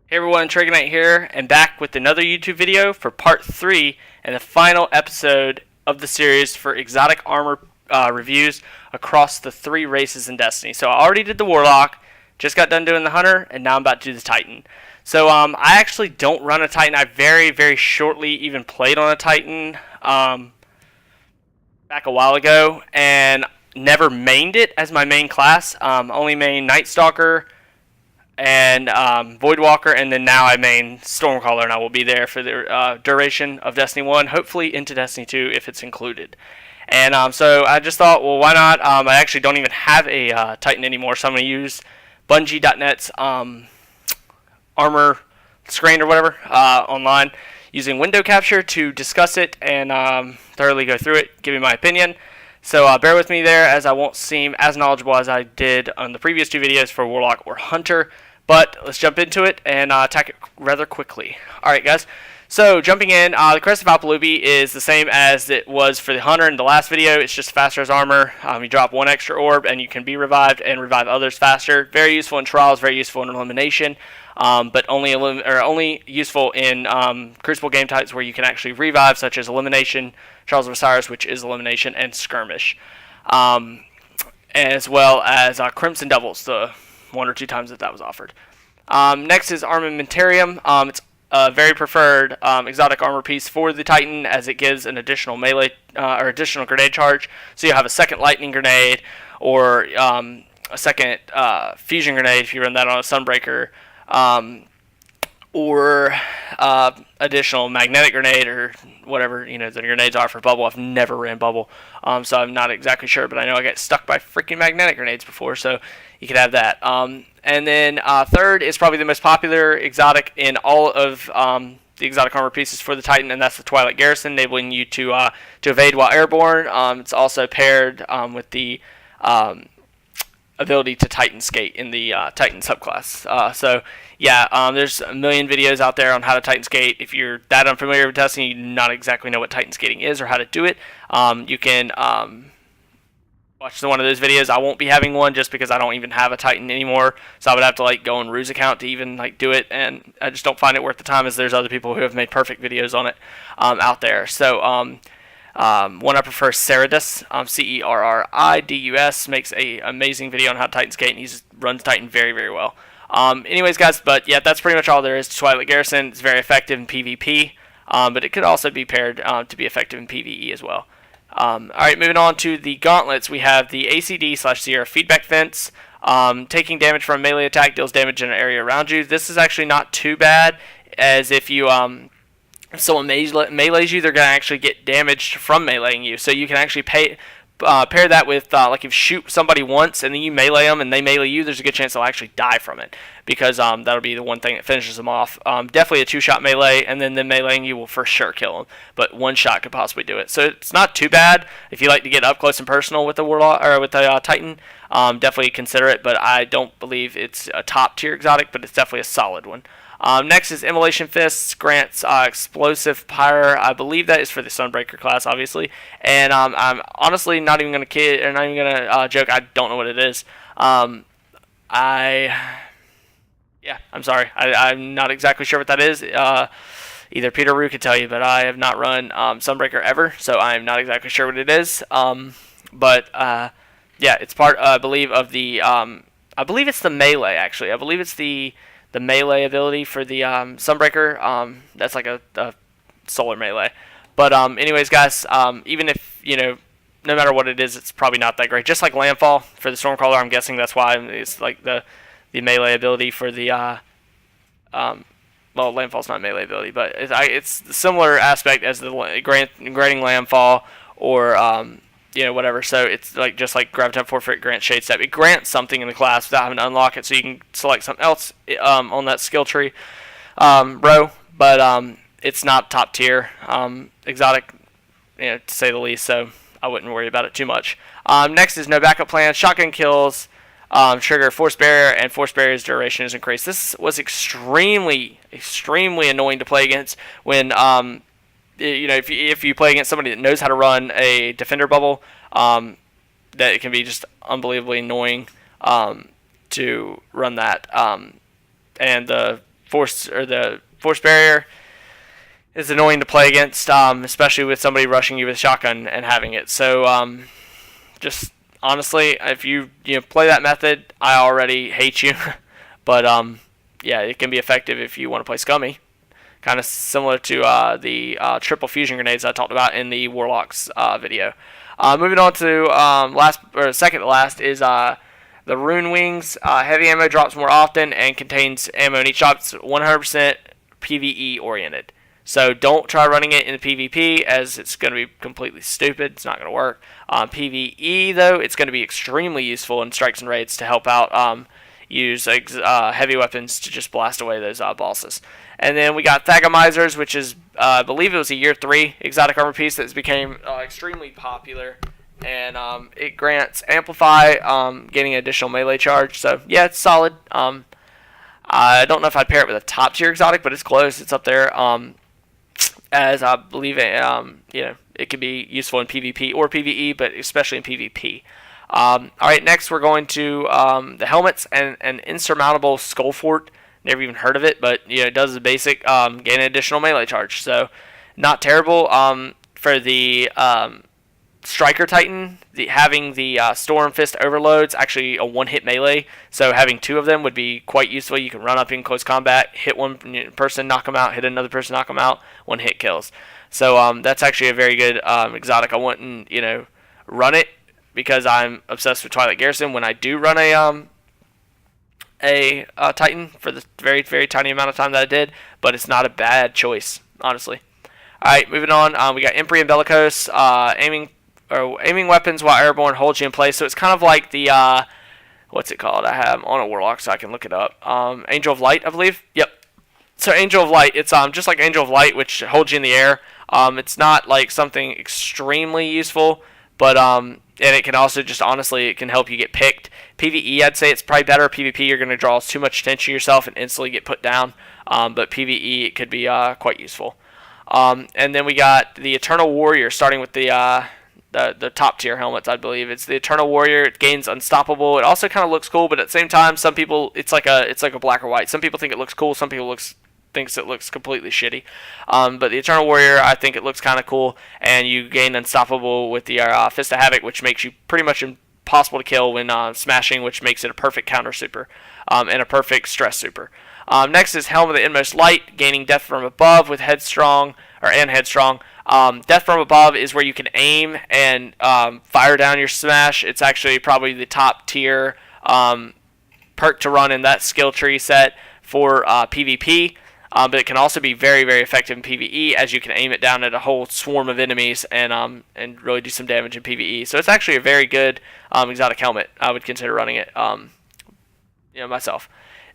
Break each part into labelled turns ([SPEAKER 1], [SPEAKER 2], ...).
[SPEAKER 1] Hey everyone, Trigonite here, and back with another YouTube video for part 3 and the final episode of the series for exotic armor reviews across the 3 races in Destiny. So I already did the Warlock, just got done doing the Hunter, and now I'm about to do the Titan. So I actually don't run a Titan. I very shortly even played on a Titan back a while ago, and never mained it as my main class. Only main Night Stalker and Voidwalker, and then now I main Stormcaller, and I will be there for the duration of Destiny 1, hopefully into Destiny 2 if it's included. And so I just thought, well, why not? I actually don't even have a Titan anymore, so I'm going to use Bungie.net's armor screen or whatever online using window capture to discuss it and thoroughly go through it, give you my opinion. So bear with me there, as I won't seem as knowledgeable as I did on the previous 2 videos for Warlock or Hunter. But let's jump into it and attack it rather quickly. Alright guys, so jumping in, the Crest of Alpalubi is the same as it was for the Hunter in the last video. It's just faster as armor. You drop 1 extra orb and you can be revived and revive others faster. Very useful in trials, very useful in elimination. But only useful in Crucible game types where you can actually revive, such as Elimination, Trials of Osiris, which is Elimination, and Skirmish. As well as Crimson Devils, the 1 or 2 times that was offered. Next is Armamentarium. It's a very preferred exotic armor piece for the Titan, as it gives an additional melee or additional grenade charge. So you have a second lightning grenade or a second fusion grenade if you run that on a Sunbreaker. Or additional magnetic grenade or whatever the grenades are for bubble. I've never ran bubble, so I'm not exactly sure, but I know I got stuck by freaking magnetic grenades before, so you could have that. And then third is probably the most popular exotic in all of the exotic armor pieces for the Titan, and that's the Twilight Garrison, enabling you to evade while airborne. It's also paired with the ability to Titan skate in the Titan subclass. So yeah, there's a million videos out there on how to Titan skate. If you're that unfamiliar with Destiny, you do not exactly know what Titan skating is or how to do it, you can watch one of those videos. I won't be having one just because I don't even have a Titan anymore, so I would have to go on Rue's account to even do it, and I just don't find it worth the time, as there's other people who have made perfect videos on it out there. So one I prefer, Cerridus, Cerridus, makes a amazing video on how to Titan skate, and he runs Titan very well. Anyways, guys, but yeah, that's pretty much all there is to Twilight Garrison. It's very effective in PvP, but it could also be paired to be effective in PvE as well. Alright, moving on to the gauntlets, we have the ACD/Sierra feedback fence. Taking damage from a melee attack deals damage in an area around you. This is actually not too bad, as if you if someone melees you, they're going to actually get damaged from meleeing you. So you can actually pair that with, if you shoot somebody once and then you melee them and they melee you, there's a good chance they'll actually die from it, because that'll be the one thing that finishes them off. Definitely a 2-shot melee, and then them meleeing you will for sure kill them, but 1 shot could possibly do it. So it's not too bad if you like to get up close and personal with the Warlock or with the Titan. Definitely consider it, but I don't believe it's a top tier exotic, but it's definitely a solid one. Next is Immolation Fists, grants Explosive Pyre. I believe that is for the Sunbreaker class, obviously. And I'm honestly not even gonna joke. I don't know what it is. I'm sorry. I'm not exactly sure what that is. Either Peter or Rue could tell you, but I have not run Sunbreaker ever, so I'm not exactly sure what it is. Yeah, it's part, I believe, of the. I believe it's the melee. Actually, I believe it's the melee ability for the Sunbreaker. That's like a solar melee. But anyways, guys, even if no matter what it is, it's probably not that great. Just like Landfall for the Stormcaller, I'm guessing that's why it's like the melee ability for the well, Landfall's not melee ability, but it's a similar aspect as the granting Landfall or whatever. So it's just like Graviton Forfeit grants Shade Step. It grants something in the class without having to unlock it, so you can select something else on that skill tree row. But it's not top tier exotic, to say the least. So I wouldn't worry about it too much. Next is no backup plan. Shotgun kills trigger Force Barrier, and Force Barrier's duration is increased. This was extremely annoying to play against when if you play against somebody that knows how to run a defender bubble, that it can be just unbelievably annoying to run that. And the force barrier is annoying to play against, especially with somebody rushing you with a shotgun and having it. So just honestly, if you play that method, I already hate you. But yeah, it can be effective if you want to play scummy. Kind of similar to the triple fusion grenades I talked about in the Warlocks video. Moving on to second to last is the Rune Wings. Heavy ammo drops more often and contains ammo in each shot. It's 100% PvE oriented. So don't try running it in the PvP, as it's going to be completely stupid. It's not going to work. PvE, though, it's going to be extremely useful in strikes and raids to help out use heavy weapons to just blast away those bosses. And then we got Thagamizers, which is, I believe it was a year 3 exotic armor piece that's became extremely popular. And it grants Amplify, getting an additional melee charge. So, yeah, it's solid. I don't know if I'd pair it with a top tier exotic, but it's close. It's up there. As I believe it can be useful in PvP or PvE, but especially in PvP. Alright, next we're going to the helmets and an insurmountable skull fort. Never even heard of it, but it does the basic gain an additional melee charge. So not terrible. For the Striker Titan, having the Storm Fist overloads, actually a one-hit melee, so having 2 of them would be quite useful. You can run up in close combat, hit one person, knock them out, hit another person, knock them out, one-hit kills. So that's actually a very good exotic. I wouldn't, run it because I'm obsessed with Twilight Garrison. When I do run a Titan for the very, very tiny amount of time that I did, but it's not a bad choice, honestly. Alright, moving on, we got Impri and Bellicose, aiming weapons while airborne holds you in place. So it's kind of like the, what's it called? I have on a Warlock so I can look it up. Angel of Light, I believe. Yep. So Angel of Light, it's just like Angel of Light, which holds you in the air. It's not like something extremely useful, but and it can also just honestly, it can help you get picked. PvE, I'd say it's probably better. PvP, you're going to draw too much attention to yourself and instantly get put down. But PvE, it could be quite useful. And then we got the Eternal Warrior, starting with the top tier helmets, I believe. It's the Eternal Warrior. It gains Unstoppable. It also kind of looks cool, but at the same time, some people, it's like a black or white. Some people think it looks cool. Some people thinks it looks completely shitty. But the Eternal Warrior, I think it looks kind of cool, and you gain Unstoppable with the Fist of Havoc, which makes you pretty much impossible to kill when smashing, which makes it a perfect counter super and a perfect stress super. Next is Helm of the Inmost Light, gaining Death from Above with Headstrong. Death from Above is where you can aim and fire down your smash. It's actually probably the top tier perk to run in that skill tree set for PvP. But it can also be very, very effective in PvE, as you can aim it down at a whole swarm of enemies and really do some damage in PvE. So it's actually a very good exotic helmet. I would consider running it myself.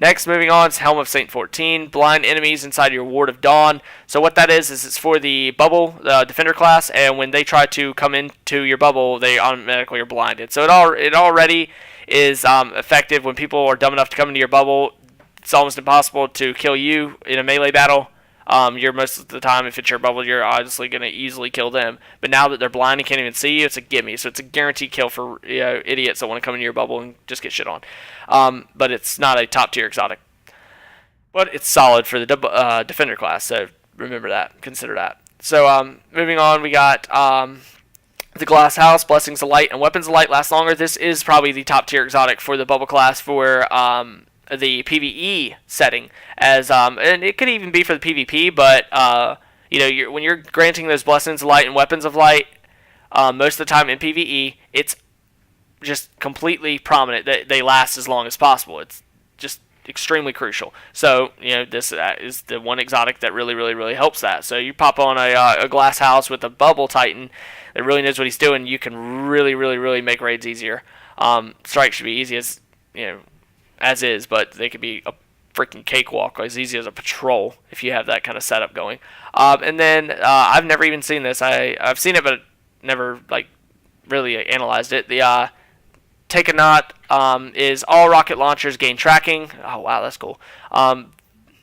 [SPEAKER 1] Next, moving on, is Helm of Saint 14. Blind enemies inside your Ward of Dawn. So what that is it's for the bubble, defender class, and when they try to come into your bubble, they automatically are blinded. So it already is effective when people are dumb enough to come into your bubble. It's almost impossible to kill you in a melee battle. You're most of the time, if it's your bubble, you're obviously going to easily kill them. But now that they're blind and can't even see you, it's a gimme. So it's a guaranteed kill for idiots that want to come into your bubble and just get shit on. But it's not a top tier exotic. But it's solid for the defender class. So remember that. Consider that. So moving on, we got the Glass House, Blessings of Light, and Weapons of Light last longer. This is probably the top tier exotic for the bubble class for the PvE setting, and it could even be for the PvP, but when you're granting those Blessings of Light and Weapons of Light, most of the time in PvE, it's just completely prominent that they last as long as possible. It's just extremely crucial. So this is the one exotic that really, really, really helps that. So you pop on a Glass House with a Bubble Titan that really knows what he's doing, you can really, really, really make raids easier. Strikes should be easy as is, but they could be a freaking cakewalk, as easy as a patrol if you have that kind of setup going. And then I've never even seen this. I've seen it, but never really analyzed it. The Take a Knot is all rocket launchers gain tracking. Oh wow, that's cool.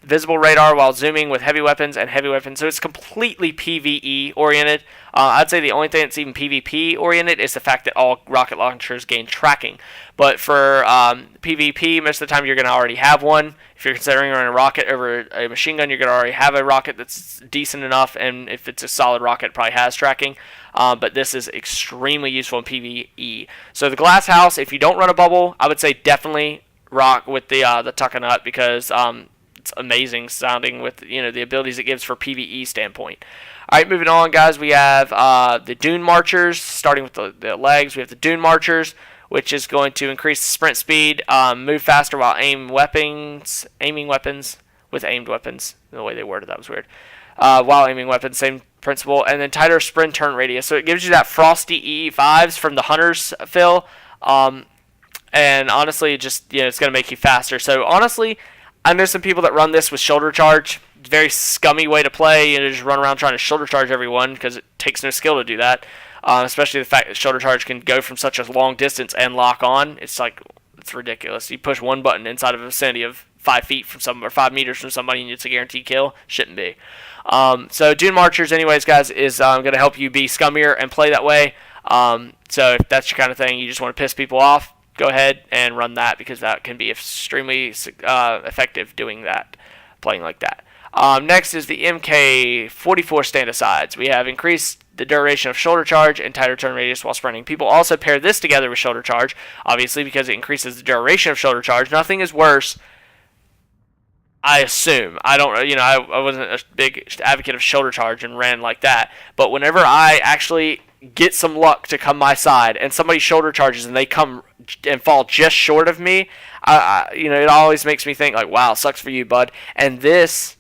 [SPEAKER 1] visible radar while zooming with heavy weapons and heavy weapons. So it's completely PvE oriented. I'd say the only thing that's even PvP oriented is the fact that all rocket launchers gain tracking. But for PvP, most of the time you're going to already have one. If you're considering running a rocket over a machine gun, you're going to already have a rocket that's decent enough. And if it's a solid rocket, it probably has tracking. But this is extremely useful in PvE. So the glass house, if you don't run a bubble, I would say definitely rock with the Tuckanut, because it's amazing sounding with the abilities it gives for PvE standpoint. All right, moving on, guys. We have the Dune Marchers, starting with the legs. We have the Dune Marchers, which is going to increase the sprint speed, move faster while aiming weapons with aimed weapons. The way they worded that was weird. While aiming weapons, same principle, and then tighter sprint turn radius. So it gives you that frosty EE5s from the Hunter's fill, and honestly, it's going to make you faster. So honestly, I know some people that run this with shoulder charge. Very scummy way to play. Just run around trying to shoulder charge everyone, because it takes no skill to do that. Especially the fact that shoulder charge can go from such a long distance and lock on. It's ridiculous. You push one button inside of a vicinity of 5 feet from some, or 5 meters from somebody, and it's a guaranteed kill. Shouldn't be. So Dune Marchers, anyways, guys, is going to help you be scummier and play that way. So if that's your kind of thing, you just want to piss people off, go ahead and run that, because that can be extremely effective doing that, playing like that. Next is the MK44 stand-asides. We have increased the duration of shoulder charge and tighter turn radius while sprinting. People also pair this together with shoulder charge, obviously, because it increases the duration of shoulder charge. Nothing is worse, I assume. I don't, I wasn't a big advocate of shoulder charge and ran like that. But whenever I actually get some luck to come my side and somebody shoulder charges and they come and fall just short of me, it always makes me think like, wow, sucks for you, bud. And this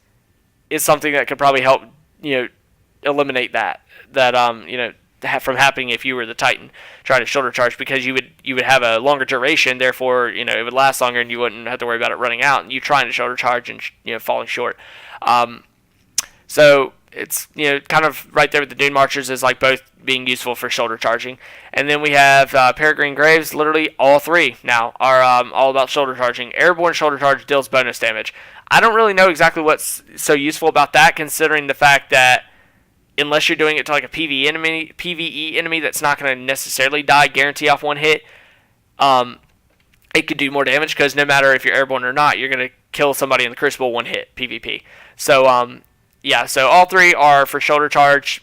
[SPEAKER 1] is something that could probably help, eliminate that from happening if you were the Titan trying to shoulder charge, because you would have a longer duration, therefore it would last longer and you wouldn't have to worry about it running out and you trying to shoulder charge and falling short. So it's kind of right there with the Dune Marchers, is like both being useful for shoulder charging. And then we have Peregrine Graves. Literally all three now are all about shoulder charging. Airborne shoulder charge deals bonus damage. I don't really know exactly what's so useful about that, considering the fact that unless you're doing it to like a PvE enemy that's not going to necessarily die, guarantee off one hit, it could do more damage, because no matter if you're airborne or not, you're going to kill somebody in the Crucible one hit PvP. So so all three are for shoulder charge.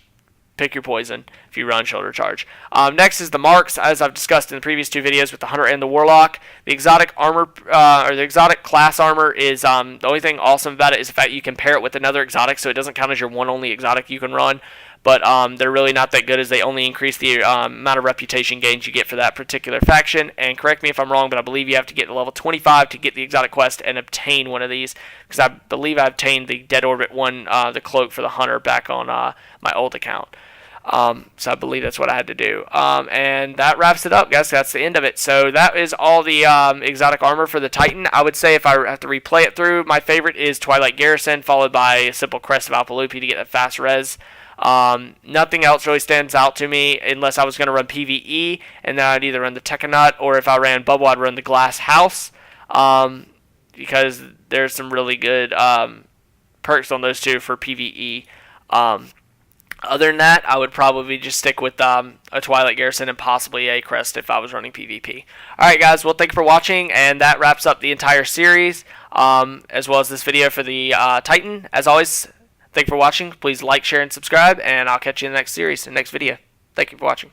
[SPEAKER 1] Pick your poison if you run shoulder charge. Next is the marks, as I've discussed in the previous two videos with the Hunter and the Warlock. The exotic armor, or the exotic class armor, is the only thing awesome about it is the fact you can pair it with another exotic, so it doesn't count as your one only exotic you can run. But they're really not that good, as they only increase the amount of reputation gains you get for that particular faction. And correct me if I'm wrong, but I believe you have to get to level 25 to get the exotic quest and obtain one of these, because I believe I obtained the Dead Orbit one, the cloak for the Hunter, back on my old account. So I believe that's what I had to do. And that wraps it up, guys. That's the end of it. So that is all the exotic armor for the Titan. I would say if I have to replay it through, my favorite is Twilight Garrison, followed by a simple Crest of Alpalupi to get a fast res. Nothing else really stands out to me unless I was going to run PvE, and then I'd either run the Tekkanut, or if I ran Bubble, I'd run the Glass House, because there's some really good perks on those two for PvE. Other than that, I would probably just stick with a Twilight Garrison and possibly a Crest if I was running PvP. Alright guys, well thank you for watching, and that wraps up the entire series, as well as this video for the Titan. As always, thank you for watching. Please like, share, and subscribe, and I'll catch you in the next series, in the next video. Thank you for watching.